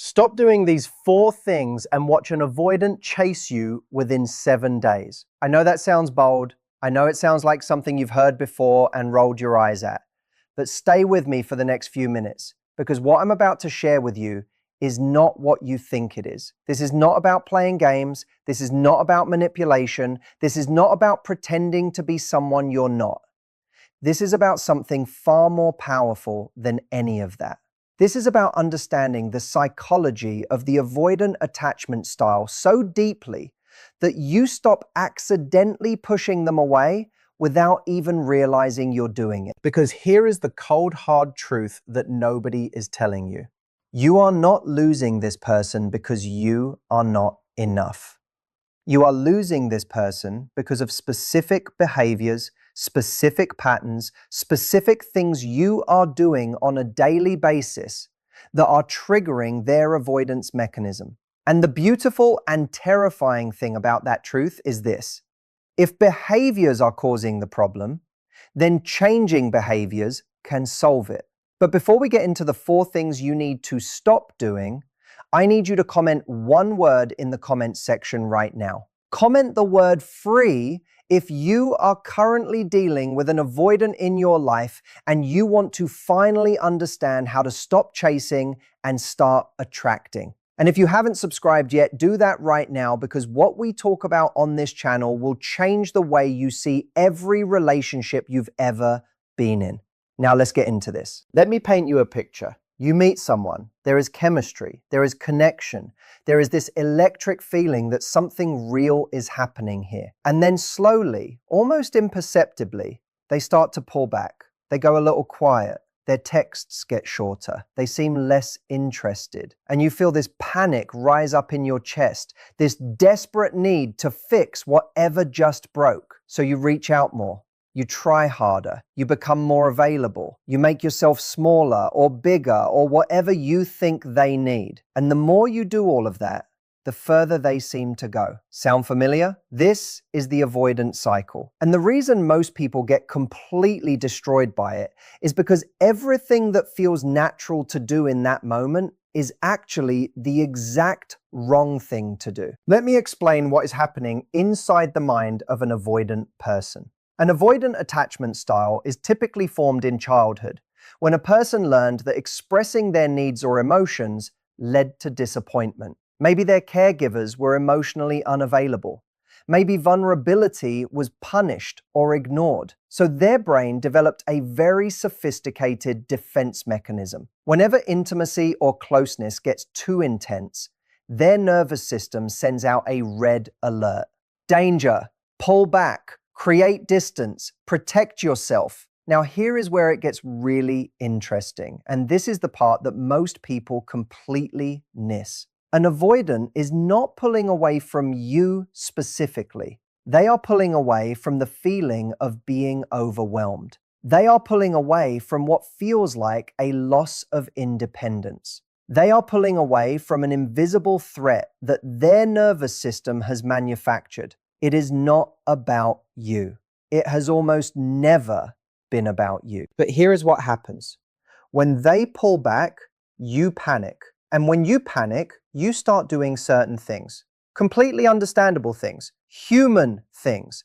Stop doing these 4 things and watch an avoidant chase you within 7 days. I know that sounds bold. I know it sounds like something you've heard before and rolled your eyes at. But stay with me for the next few minutes, because what I'm about to share with you is not what you think it is. This is not about playing games. This is not about manipulation. This is not about pretending to be someone you're not. This is about something far more powerful than any of that. This is about understanding the psychology of the avoidant attachment style so deeply that you stop accidentally pushing them away without even realizing you're doing it. Because here is the cold, hard truth that nobody is telling you. You are not losing this person because you are not enough. You are losing this person because of specific behaviors, specific patterns, specific things you are doing on a daily basis that are triggering their avoidance mechanism. And the beautiful and terrifying thing about that truth is this: if behaviors are causing the problem, then changing behaviors can solve it. But before we get into the 4 things you need to stop doing, I need you to comment one word in the comments section right now. Comment the word free if you are currently dealing with an avoidant in your life and you want to finally understand how to stop chasing and start attracting. And if you haven't subscribed yet, do that right now, because what we talk about on this channel will change the way you see every relationship you've ever been in. Now let's get into this. Let me paint you a picture. You meet someone, there is chemistry, there is connection, there is this electric feeling that something real is happening here. And then slowly, almost imperceptibly, they start to pull back. They go a little quiet. Their texts get shorter. They seem less interested. And you feel this panic rise up in your chest, this desperate need to fix whatever just broke. So you reach out more. You try harder, you become more available, you make yourself smaller or bigger or whatever you think they need. And the more you do all of that, the further they seem to go. Sound familiar? This is the avoidance cycle. And the reason most people get completely destroyed by it is because everything that feels natural to do in that moment is actually the exact wrong thing to do. Let me explain what is happening inside the mind of an avoidant person. An avoidant attachment style is typically formed in childhood, when a person learned that expressing their needs or emotions led to disappointment. Maybe their caregivers were emotionally unavailable. Maybe vulnerability was punished or ignored. So their brain developed a very sophisticated defense mechanism. Whenever intimacy or closeness gets too intense, their nervous system sends out a red alert. Danger, pull back, create distance, protect yourself. Now, here is where it gets really interesting, and this is the part that most people completely miss. An avoidant is not pulling away from you specifically. They are pulling away from the feeling of being overwhelmed. They are pulling away from what feels like a loss of independence. They are pulling away from an invisible threat that their nervous system has manufactured. It is not about you. It has almost never been about you. But here is what happens. When they pull back, you panic. And when you panic, you start doing certain things. Completely understandable things. Human things.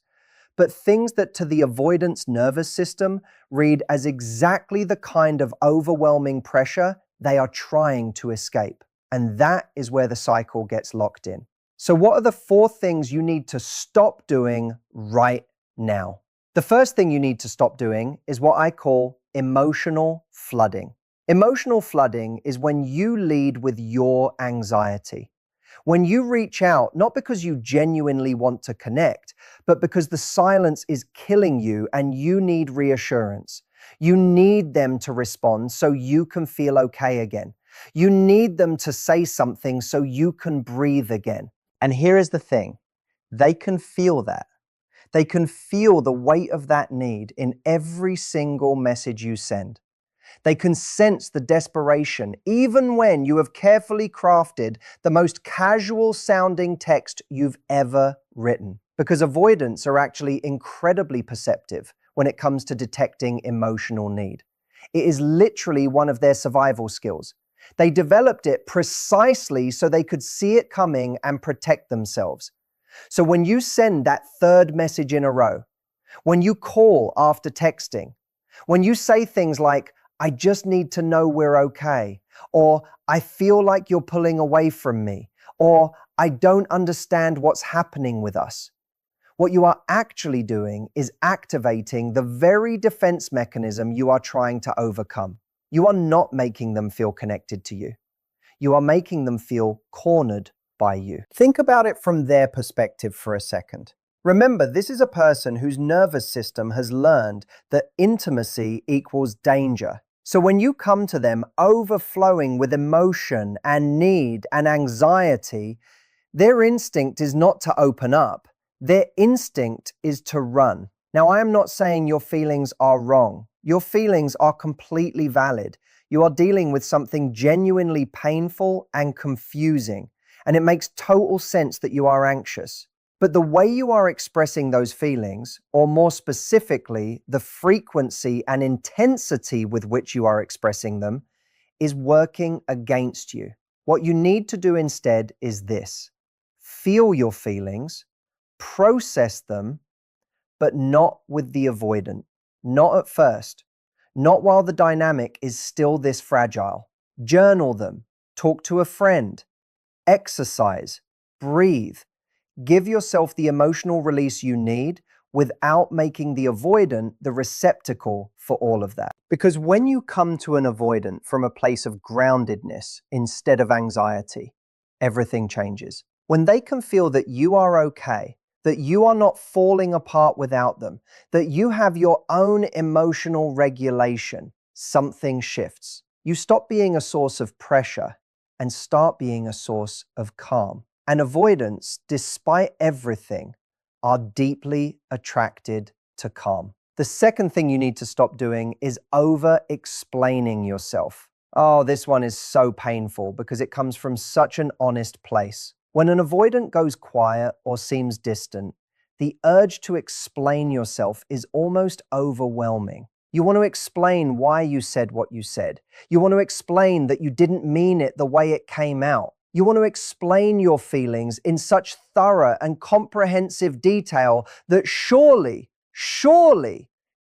But things that to the avoidance nervous system read as exactly the kind of overwhelming pressure they are trying to escape. And that is where the cycle gets locked in. So what are the 4 things you need to stop doing right now? The first thing you need to stop doing is what I call emotional flooding. Emotional flooding is when you lead with your anxiety. When you reach out, not because you genuinely want to connect, but because the silence is killing you and you need reassurance. You need them to respond so you can feel okay again. You need them to say something so you can breathe again. And here is the thing, they can feel that. They can feel the weight of that need in every single message you send. They can sense the desperation, even when you have carefully crafted the most casual sounding text you've ever written. Because avoidants are actually incredibly perceptive when it comes to detecting emotional need. It is literally one of their survival skills. They developed it precisely so they could see it coming and protect themselves. So when you send that third message in a row, when you call after texting, when you say things like, I just need to know we're okay, or I feel like you're pulling away from me, or I don't understand what's happening with us, what you are actually doing is activating the very defense mechanism you are trying to overcome. You are not making them feel connected to you. You are making them feel cornered by you. Think about it from their perspective for a second. Remember, this is a person whose nervous system has learned that intimacy equals danger. So when you come to them overflowing with emotion and need and anxiety, their instinct is not to open up. Their instinct is to run. Now, I am not saying your feelings are wrong. Your feelings are completely valid. You are dealing with something genuinely painful and confusing, and it makes total sense that you are anxious. But the way you are expressing those feelings, or more specifically, the frequency and intensity with which you are expressing them, is working against you. What you need to do instead is this: feel your feelings, process them, but not with the avoidant. Not at first. Not while the dynamic is still this fragile. Journal them. Talk to a friend. Exercise. Breathe. Give yourself the emotional release you need without making the avoidant the receptacle for all of that. Because when you come to an avoidant from a place of groundedness instead of anxiety, everything changes. When they can feel that you are okay, that you are not falling apart without them, that you have your own emotional regulation, something shifts. You stop being a source of pressure and start being a source of calm. And avoidants, despite everything, are deeply attracted to calm. The second thing you need to stop doing is over-explaining yourself. Oh, this one is so painful because it comes from such an honest place. When an avoidant goes quiet or seems distant, the urge to explain yourself is almost overwhelming. You want to explain why you said what you said. You want to explain that you didn't mean it the way it came out. You want to explain your feelings in such thorough and comprehensive detail that surely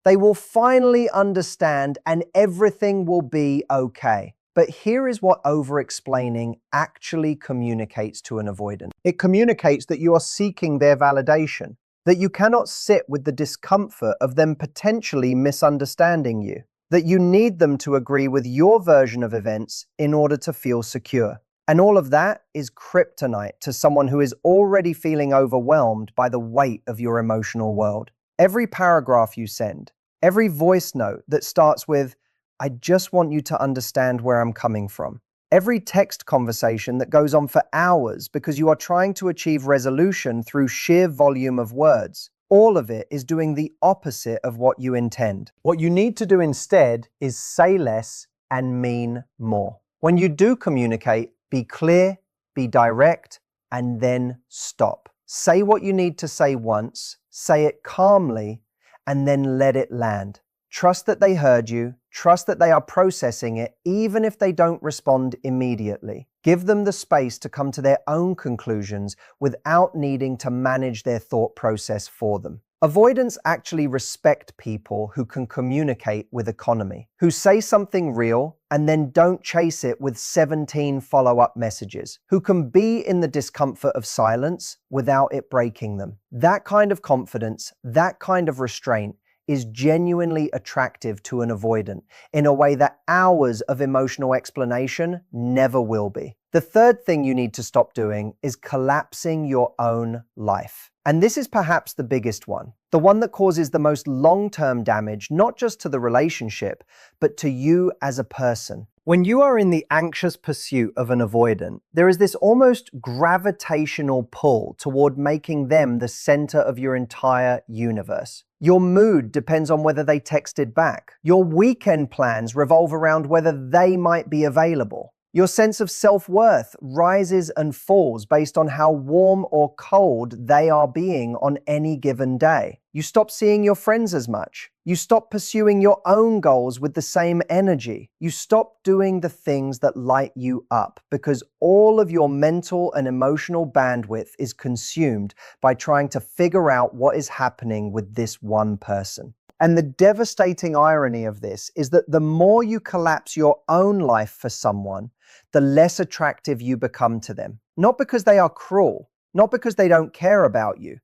they will finally understand and everything will be okay. But here is what over-explaining actually communicates to an avoidant. It communicates that you are seeking their validation, that you cannot sit with the discomfort of them potentially misunderstanding you, that you need them to agree with your version of events in order to feel secure. And all of that is kryptonite to someone who is already feeling overwhelmed by the weight of your emotional world. Every paragraph you send, every voice note that starts with, I just want you to understand where I'm coming from. Every text conversation that goes on for hours because you are trying to achieve resolution through sheer volume of words. All of it is doing the opposite of what you intend. What you need to do instead is say less and mean more. When you do communicate, be clear, be direct, and then stop. Say what you need to say once, say it calmly, and then let it land. Trust that they heard you. Trust that they are processing it, even if they don't respond immediately. Give them the space to come to their own conclusions without needing to manage their thought process for them. Avoidants actually respect people who can communicate with economy, who say something real and then don't chase it with 17 follow-up messages, who can be in the discomfort of silence without it breaking them. That kind of confidence, that kind of restraint is genuinely attractive to an avoidant in a way that hours of emotional explanation never will be. The third thing you need to stop doing is collapsing your own life. And this is perhaps the biggest one, the one that causes the most long-term damage, not just to the relationship, but to you as a person. When you are in the anxious pursuit of an avoidant, there is this almost gravitational pull toward making them the center of your entire universe. Your mood depends on whether they texted back. Your weekend plans revolve around whether they might be available. Your sense of self-worth rises and falls based on how warm or cold they are being on any given day. You stop seeing your friends as much. You stop pursuing your own goals with the same energy. You stop doing the things that light you up because all of your mental and emotional bandwidth is consumed by trying to figure out what is happening with this one person. And the devastating irony of this is that the more you collapse your own life for someone, the less attractive you become to them. Not because they are cruel, not because they don't care about you,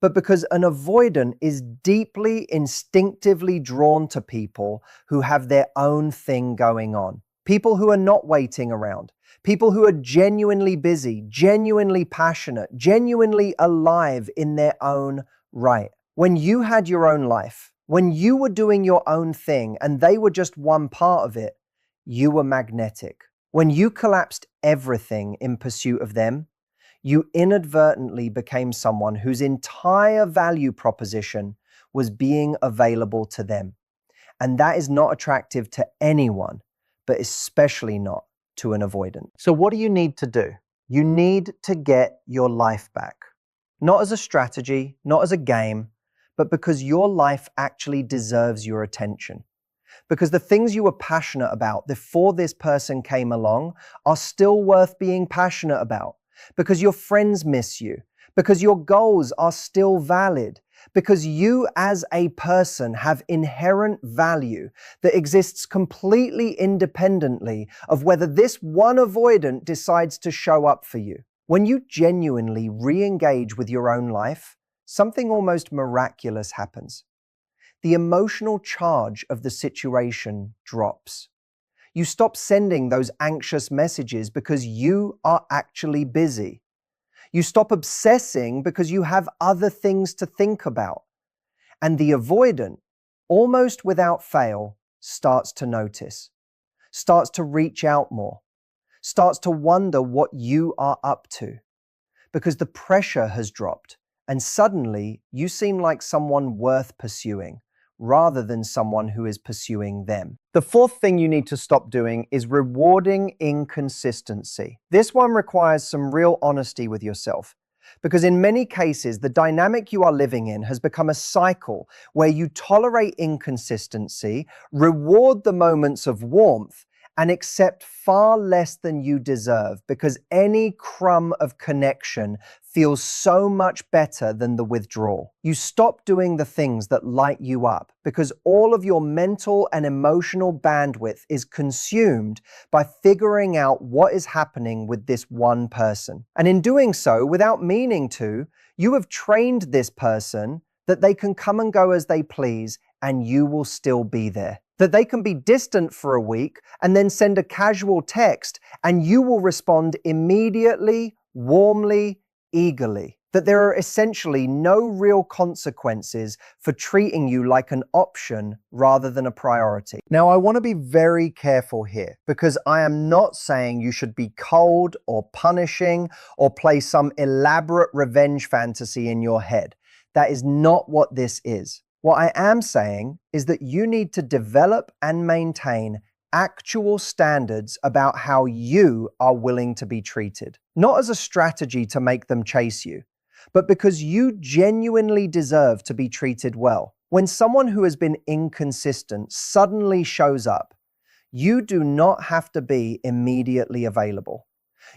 but because an avoidant is deeply, instinctively drawn to people who have their own thing going on. People who are not waiting around. People who are genuinely busy, genuinely passionate, genuinely alive in their own right. When you had your own life, when you were doing your own thing and they were just one part of it, you were magnetic. When you collapsed everything in pursuit of them, you inadvertently became someone whose entire value proposition was being available to them. And that is not attractive to anyone, but especially not to an avoidant. So what do you need to do? You need to get your life back. Not as a strategy, not as a game, but because your life actually deserves your attention. Because the things you were passionate about before this person came along are still worth being passionate about. Because your friends miss you. Because your goals are still valid. Because you as a person have inherent value that exists completely independently of whether this one avoidant decides to show up for you. When you genuinely re-engage with your own life, something almost miraculous happens. The emotional charge of the situation drops. You stop sending those anxious messages because you are actually busy. You stop obsessing because you have other things to think about. And the avoidant, almost without fail, starts to notice, starts to reach out more, starts to wonder what you are up to. Because the pressure has dropped. And suddenly, you seem like someone worth pursuing, rather than someone who is pursuing them. The fourth thing you need to stop doing is rewarding inconsistency. This one requires some real honesty with yourself, because in many cases, the dynamic you are living in has become a cycle where you tolerate inconsistency, reward the moments of warmth, and accept far less than you deserve because any crumb of connection feels so much better than the withdrawal. You stop doing the things that light you up because all of your mental and emotional bandwidth is consumed by figuring out what is happening with this one person. And in doing so, without meaning to, you have trained this person that they can come and go as they please and you will still be there. That they can be distant for a week and then send a casual text and you will respond immediately, warmly, eagerly. That there are essentially no real consequences for treating you like an option rather than a priority. Now, I want to be very careful here because I am not saying you should be cold or punishing or play some elaborate revenge fantasy in your head. That is not what this is. What I am saying is that you need to develop and maintain actual standards about how you are willing to be treated. Not as a strategy to make them chase you, but because you genuinely deserve to be treated well. When someone who has been inconsistent suddenly shows up, you do not have to be immediately available.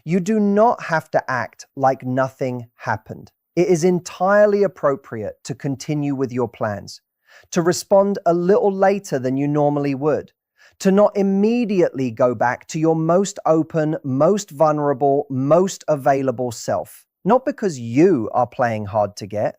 You do not have to act like nothing happened. It is entirely appropriate to continue with your plans, to respond a little later than you normally would, to not immediately go back to your most open, most vulnerable, most available self. Not because you are playing hard to get,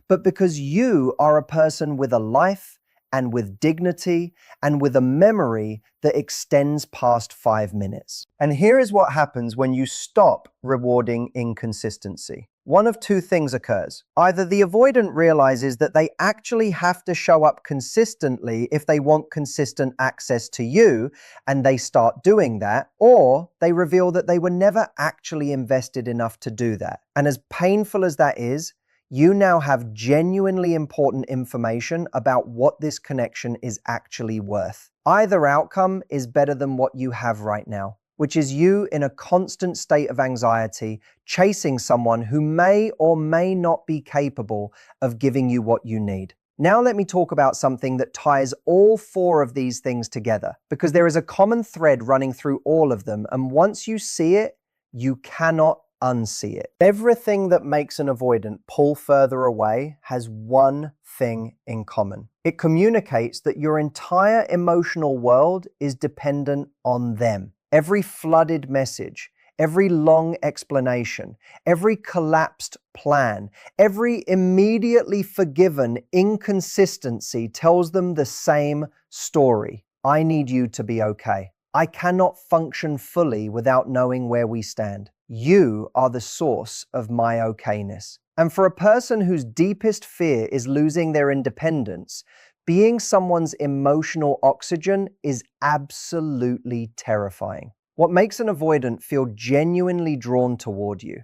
but because you are a person with a life and with dignity and with a memory that extends past 5 minutes. And here is what happens when you stop rewarding inconsistency. One of two things occurs. Either the avoidant realizes that they actually have to show up consistently if they want consistent access to you, and they start doing that, or they reveal that they were never actually invested enough to do that. And as painful as that is, you now have genuinely important information about what this connection is actually worth. Either outcome is better than what you have right now. which is you in a constant state of anxiety, chasing someone who may or may not be capable of giving you what you need. Now let me talk about something that ties all four of these things together, because there is a common thread running through all of them, and once you see it, you cannot unsee it. Everything that makes an avoidant pull further away has one thing in common. It communicates that your entire emotional world is dependent on them. Every flooded message, every long explanation, every collapsed plan, every immediately forgiven inconsistency tells them the same story. I need you to be okay. I cannot function fully without knowing where we stand. You are the source of my okayness. And for a person whose deepest fear is losing their independence, being someone's emotional oxygen is absolutely terrifying. What makes an avoidant feel genuinely drawn toward you,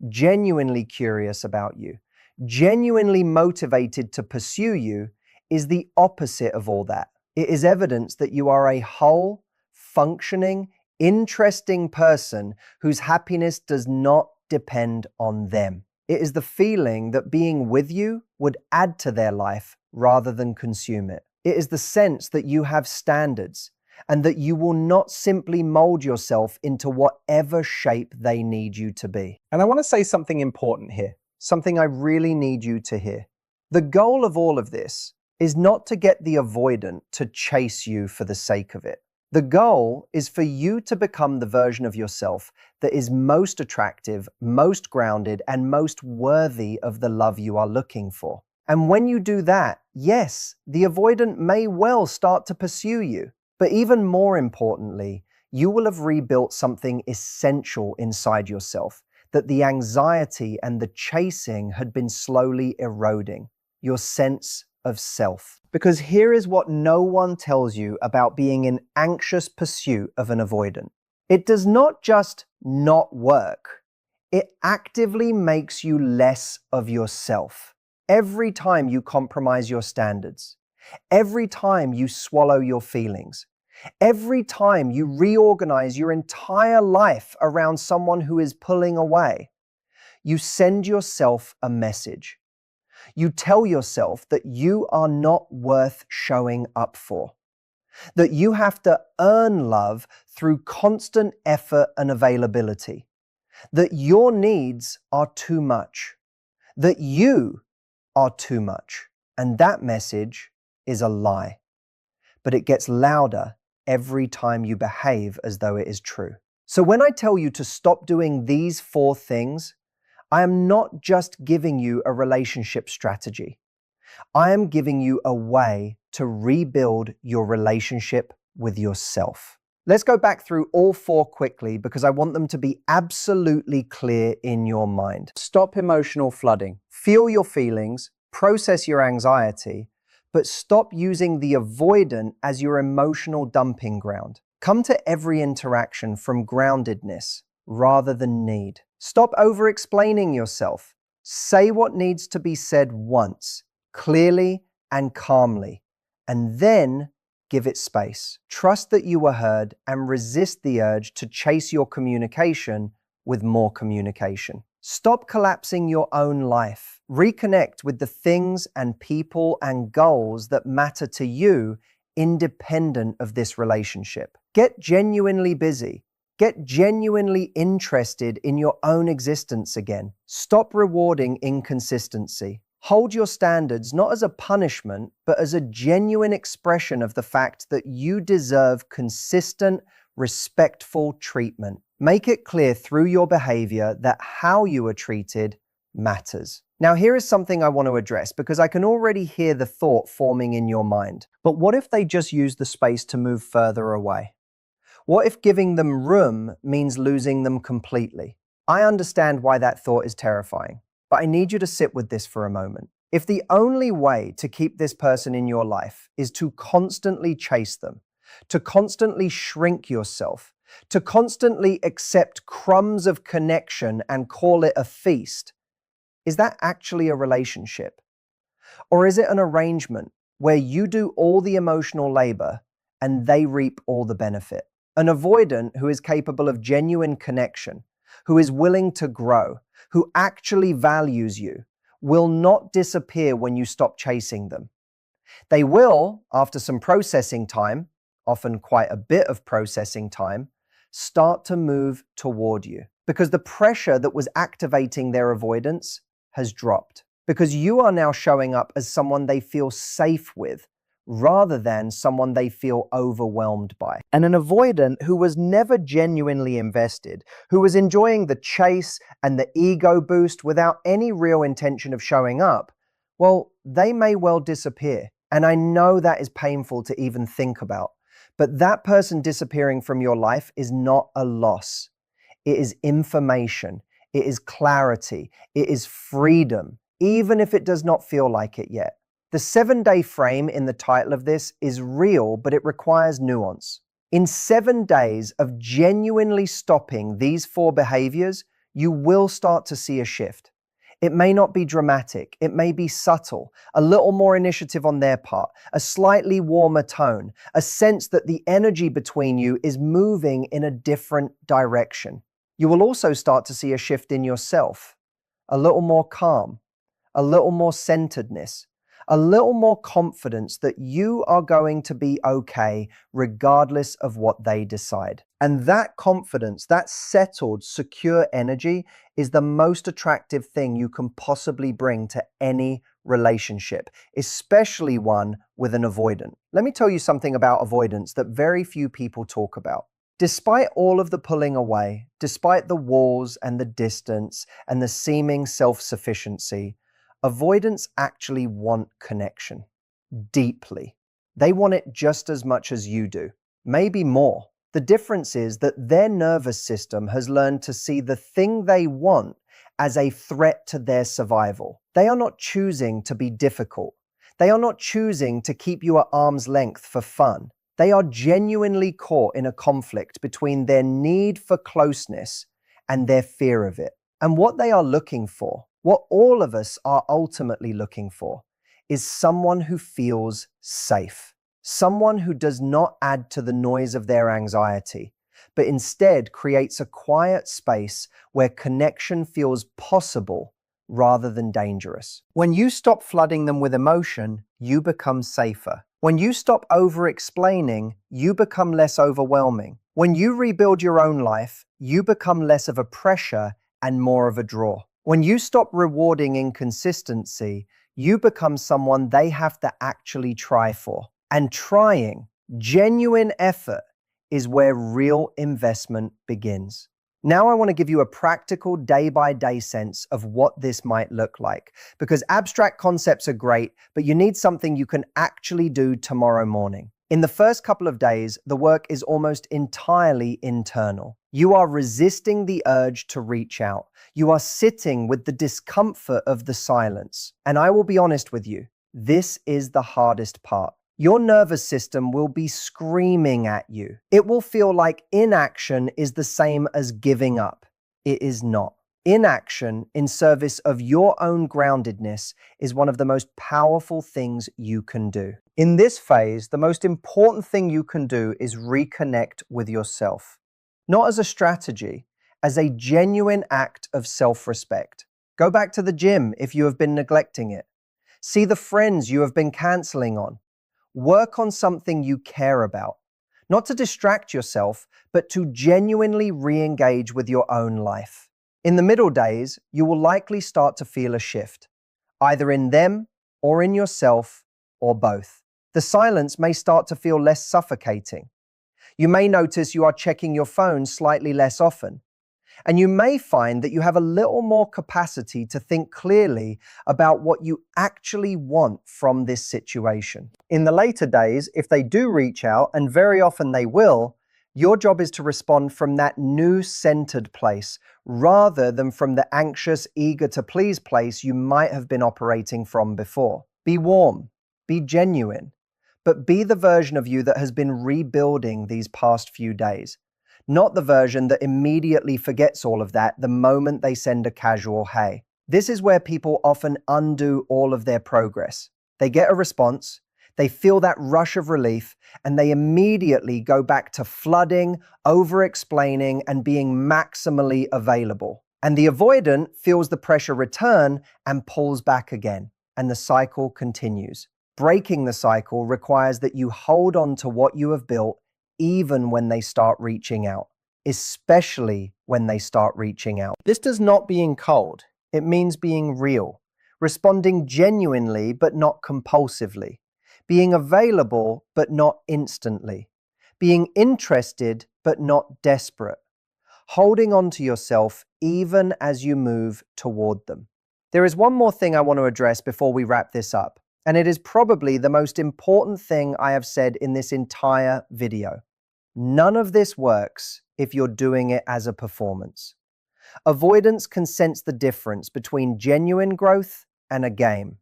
genuinely curious about you, genuinely motivated to pursue you is the opposite of all that. It is evidence that you are a whole, functioning, interesting person whose happiness does not depend on them. It is the feeling that being with you would add to their life rather than consume it. It is the sense that you have standards and that you will not simply mold yourself into whatever shape they need you to be. And I want to say something important here, something I really need you to hear. The goal of all of this is not to get the avoidant to chase you for the sake of it. The goal is for you to become the version of yourself that is most attractive, most grounded, and most worthy of the love you are looking for. And when you do that, yes, the avoidant may well start to pursue you. But even more importantly, you will have rebuilt something essential inside yourself that the anxiety and the chasing had been slowly eroding: your sense of self. Because here is what no one tells you about being in anxious pursuit of an avoidant. It does not just not work, it actively makes you less of yourself. Every time you compromise your standards, every time you swallow your feelings, every time you reorganize your entire life around someone who is pulling away, you send yourself a message. You tell yourself that you are not worth showing up for, that you have to earn love through constant effort and availability, that your needs are too much, that you are too much. And that message is a lie. But it gets louder every time you behave as though it is true. So when I tell you to stop doing these four things, I am not just giving you a relationship strategy. I am giving you a way to rebuild your relationship with yourself. Let's go back through all four quickly because I want them to be absolutely clear in your mind. Stop emotional flooding. Feel your feelings, process your anxiety, but stop using the avoidant as your emotional dumping ground. Come to every interaction from groundedness rather than need. Stop over-explaining yourself. Say what needs to be said once, clearly and calmly, and then give it space. Trust that you were heard and resist the urge to chase your communication with more communication. Stop collapsing your own life. Reconnect with the things and people and goals that matter to you independent of this relationship. Get genuinely busy. Get genuinely interested in your own existence again. Stop rewarding inconsistency. Hold your standards not as a punishment, but as a genuine expression of the fact that you deserve consistent, respectful treatment. Make it clear through your behavior that how you are treated matters. Now, here is something I want to address because I can already hear the thought forming in your mind. But what if they just use the space to move further away? What if giving them room means losing them completely? I understand why that thought is terrifying, but I need you to sit with this for a moment. If the only way to keep this person in your life is to constantly chase them, to constantly shrink yourself, to constantly accept crumbs of connection and call it a feast, is that actually a relationship? Or is it an arrangement where you do all the emotional labor and they reap all the benefit? An avoidant who is capable of genuine connection, who is willing to grow, who actually values you, will not disappear when you stop chasing them. They will, after some processing time, often quite a bit of processing time, start to move toward you because the pressure that was activating their avoidance has dropped. Because you are now showing up as someone they feel safe with rather than someone they feel overwhelmed by. And an avoidant who was never genuinely invested, who was enjoying the chase and the ego boost without any real intention of showing up, well, they may well disappear. And I know that is painful to even think about, but that person disappearing from your life is not a loss. It is information. It is clarity. It is freedom, even if it does not feel like it yet. The 7-day frame in the title of this is real, but it requires nuance. In 7 days of genuinely stopping these 4 behaviors, you will start to see a shift. It may not be dramatic, it may be subtle, a little more initiative on their part, a slightly warmer tone, a sense that the energy between you is moving in a different direction. You will also start to see a shift in yourself, a little more calm, a little more centeredness, a little more confidence that you are going to be okay regardless of what they decide. And that confidence, that settled, secure energy is the most attractive thing you can possibly bring to any relationship, especially one with an avoidant. Let me tell you something about avoidance that very few people talk about. Despite all of the pulling away, despite the walls and the distance and the seeming self-sufficiency, avoidants actually want connection deeply. They want it just as much as you do, maybe more. The difference is that their nervous system has learned to see the thing they want as a threat to their survival. They are not choosing to be difficult. They are not choosing to keep you at arm's length for fun. They are genuinely caught in a conflict between their need for closeness and their fear of it. And what they are looking for, what all of us are ultimately looking for, is someone who feels safe. Someone who does not add to the noise of their anxiety, but instead creates a quiet space where connection feels possible rather than dangerous. When you stop flooding them with emotion, you become safer. When you stop over-explaining, you become less overwhelming. When you rebuild your own life, you become less of a pressure and more of a draw. When you stop rewarding inconsistency, you become someone they have to actually try for. And trying, genuine effort, is where real investment begins. Now I want to give you a practical day-by-day sense of what this might look like, because abstract concepts are great, but you need something you can actually do tomorrow morning. In the first couple of days, the work is almost entirely internal. You are resisting the urge to reach out. You are sitting with the discomfort of the silence. And I will be honest with you, this is the hardest part. Your nervous system will be screaming at you. It will feel like inaction is the same as giving up. It is not. Inaction in service of your own groundedness is one of the most powerful things you can do. In this phase, the most important thing you can do is reconnect with yourself. Not as a strategy, as a genuine act of self-respect. Go back to the gym if you have been neglecting it. See the friends you have been canceling on. Work on something you care about. Not to distract yourself, but to genuinely re-engage with your own life. In the middle days, you will likely start to feel a shift, either in them or in yourself, or both. The silence may start to feel less suffocating. You may notice you are checking your phone slightly less often. And you may find that you have a little more capacity to think clearly about what you actually want from this situation. In the later days, if they do reach out, and very often they will, your job is to respond from that new centered place, rather than from the anxious, eager to please place you might have been operating from before. Be warm, be genuine, but be the version of you that has been rebuilding these past few days. Not the version that immediately forgets all of that the moment they send a casual hey. This is where people often undo all of their progress. They get a response, They feel that rush of relief and they immediately go back to flooding, over-explaining, and being maximally available. And the avoidant feels the pressure return and pulls back again, and the cycle continues. Breaking the cycle requires that you hold on to what you have built even when they start reaching out, especially when they start reaching out. This does not being cold. It means being real, responding genuinely but not compulsively, being available but not instantly, being interested but not desperate, holding on to yourself even as you move toward them. There is one more thing I want to address before we wrap this up, and it is probably the most important thing I have said in this entire video. None of this works if you're doing it as a performance. Avoidants can sense the difference between genuine growth and a game.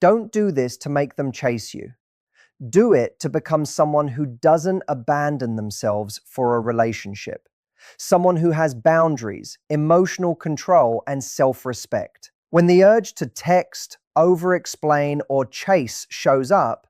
Don't do this to make them chase you. Do it to become someone who doesn't abandon themselves for a relationship. Someone who has boundaries, emotional control, and self-respect. When the urge to text, over-explain, or chase shows up,